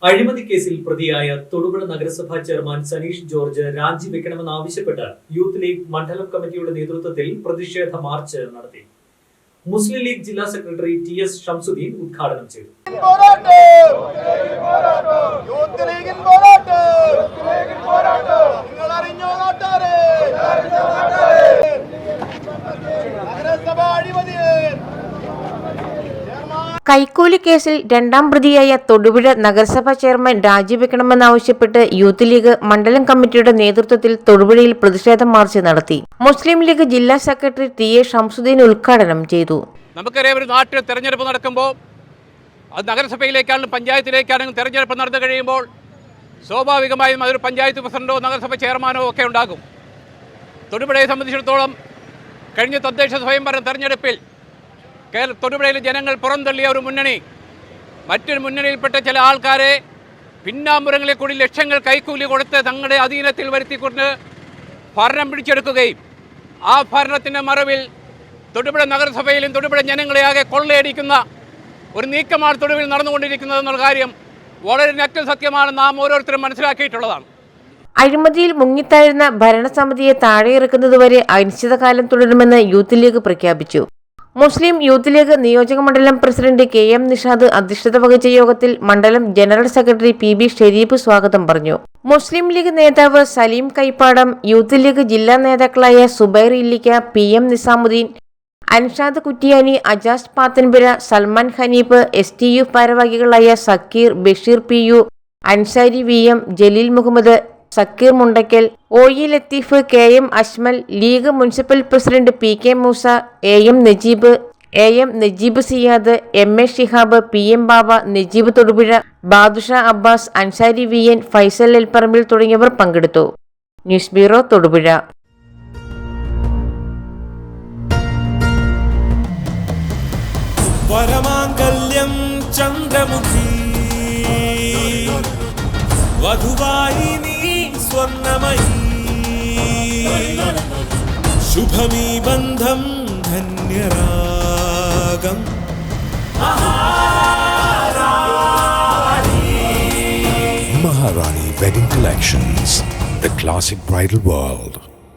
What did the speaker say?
അഴിമതി കേസിൽ പ്രതിയായ തൊടുപുഴ നഗരസഭാ ചെയർമാൻ സനീഷ് ജോർജ് രാജിവെക്കണമെന്നാവശ്യപ്പെട്ട് യൂത്ത് ലീഗ് മണ്ഡലം കമ്മിറ്റിയുടെ നേതൃത്വത്തിൽ പ്രതിഷേധ മാർച്ച് നടത്തി. മുസ്ലിം ലീഗ് ജില്ലാ സെക്രട്ടറി TS ഷംസുദ്ദീൻ ഉദ്ഘാടനം ചെയ്തു. കൈക്കൂലി കേസിൽ രണ്ടാം പ്രതിയായ തൊടുപുഴ നഗരസഭാ ചെയർമാൻ രാജിവെക്കണമെന്നാവശ്യപ്പെട്ട് യൂത്ത് ലീഗ് മണ്ഡലം കമ്മിറ്റിയുടെ നേതൃത്വത്തിൽ തൊടുപുഴയിൽ പ്രതിഷേധ മാർച്ച് നടത്തി. മുസ്ലിം ലീഗ് ജില്ലാ സെക്രട്ടറി TS ഷംസുദ്ദീൻ ഉദ്ഘാടനം ചെയ്തു. നമുക്കറിയാം, ഒരു നാട്ടിൽ തെരഞ്ഞെടുപ്പ് നടക്കുമ്പോൾ അത് നഗരസഭയിലേക്കാണെങ്കിലും പഞ്ചായത്തിലേക്കാണെങ്കിലും തെരഞ്ഞെടുപ്പ് നടന്നു കഴിയുമ്പോൾ സ്വാഭാവികമായും അതൊരു പഞ്ചായത്ത് പ്രസിഡന്റോ നഗരസഭ ചെയർമാനോ ഒക്കെ ഉണ്ടാകും. തൊടുപുഴയെ സംബന്ധിച്ചിടത്തോളം കഴിഞ്ഞ തദ്ദേശ സ്വയംഭരണ തെരഞ്ഞെടുപ്പിൽ തൊടുപുഴയിലെ ജനങ്ങൾ പുറന്തള്ളിയ ഒരു മുന്നണി മറ്റൊരു മുന്നണിയിൽപ്പെട്ട ചില ആൾക്കാരെ പിന്നാമ്പുറങ്ങളിൽ കൂടി ലക്ഷങ്ങൾ കൈക്കൂലി കൊടുത്ത് തങ്ങളുടെ അധീനത്തിൽ വരുത്തിക്കൊണ്ട് ഭരണം പിടിച്ചെടുക്കുകയും ആ ഭരണത്തിൻ്റെ മറവിൽ തൊടുപുഴ നഗരസഭയിലും തൊടുപുഴ ജനങ്ങളെ ആകെ കൊള്ളയടിക്കുന്ന ഒരു നീക്കമാണ് തൊടുപുഴയിൽ നടന്നുകൊണ്ടിരിക്കുന്നതെന്നുള്ള കാര്യം വളരെ നഗ്ന സത്യമാണ്. നാം ഓരോരുത്തരും മനസ്സിലാക്കിയിട്ടുള്ളതാണ്. അഴിമതിയിൽ മുങ്ങിത്താഴുന്ന ഭരണസമിതിയെ താഴെയിറക്കുന്നതുവരെ അനിശ്ചിതകാലം തുടരുമെന്ന് യൂത്ത് ലീഗ് പ്രഖ്യാപിച്ചു. മുസ്ലിം യൂത്ത് ലീഗ് നിയോജക മണ്ഡലം പ്രസിഡന്റ് KM നിഷാദ് അധ്യക്ഷത വഹിച്ച യോഗത്തിൽ മണ്ഡലം ജനറൽ സെക്രട്ടറി PB ഷെരീഫ് സ്വാഗതം പറഞ്ഞു. മുസ്ലിം ലീഗ് നേതാവ് സലീം കൈപ്പാടം, യൂത്ത് ലീഗ് ജില്ലാ നേതാക്കളായ സുബൈർ ഇല്ലിക്ക, PM നിസാമുദ്ദീൻ, അൻഷാദ് കുറ്റിയാനി, അജാസ് പാത്തൻപുര, സൽമാൻ ഹനീഫ്, STU ഭാരവാഹികളായ Zakir, Basheer PU, Ansari VM, Jaleel Muhammad, Zakir Mundakkal, OE Latheef, KM Ashmal, league municipal president PK Moosa, AM Najeeb Siyad, MA Shihab, PM Baba, Najeeb Thodupuzha, Badusha Abbas, Ansari VN, Faisal Elparambil തുടങ്ങിയവർ പങ്കെടുത്തു. News bureau, Thodupuzha. വരമാംഗല്യം ചന്ദ്രമുഖി വധുവായി നീ സ്വർണ്ണമയി ശുഭമീ ബന്ധം ധന്യരാഗം Maharani Wedding Collections, the classic bridal world.